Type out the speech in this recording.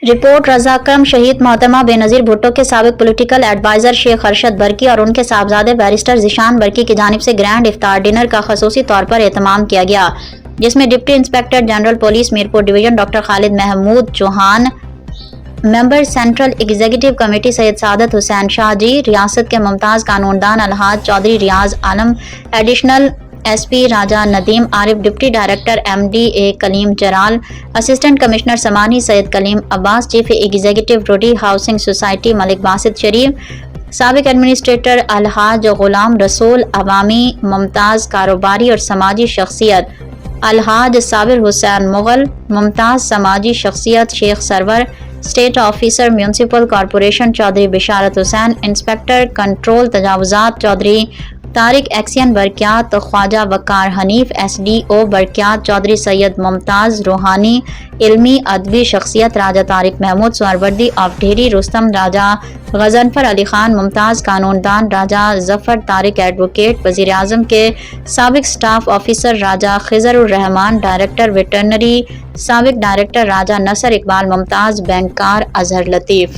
Report رضا کرم شہید محترمہ بینظیر بھٹو کے سابق پولیٹیکل ایڈوائزر شیخ ارشد برقی اور ان کے صاحبزادے بیرسٹر ذیشان برقی کی جانب سے گرینڈ افطار ڈنر کا خصوصی طور پر اہتمام کیا گیا، جس میں deputy inspector general police Mirpur division doctor Khalid Mahmood Chauhan, member central executive committee Syed Saadat Hussain شاہ جی، ریاست کے ممتاز قانون دان الحاج Chaudhry Riaz Alam, additional S P Raja Nadeem Arif, deputy director M D A Kaleem Jarral, assistant commissioner Samani Syed Kaleem Abbas, chief executive روڈی ہاؤسنگ سوسائٹی ملک باسط شریف، سابق ایڈمنسٹریٹر الحاج غلام رسول، عوامی ممتاز کاروباری اور سماجی شخصیت الحاج صابر حسین مغل، ممتاز سماجی شخصیت Sheikh Sarwar, estate officer municipal corporation Chaudhry Basharat Hussain, inspector control تجاوزات چودھری طارق ایکسین برکیات، Khawaja Waqar Hanif, S D O برکیات چودھری سید ممتاز روحانی، علمی ادبی شخصیت راجہ طارق محمود، سہروردی آف ڈھیری رستم، راجہ غضنفر علی خان، ممتاز قانون دان راجہ ظفر طارق ایڈوکیٹ، وزیر اعظم کے سابق سٹاف آفیسر راجہ خضر الرحمان، ڈائریکٹر ویٹرنری، سابق ڈائریکٹر راجہ نصر اقبال، ممتاز بینکار اظہر لطیف۔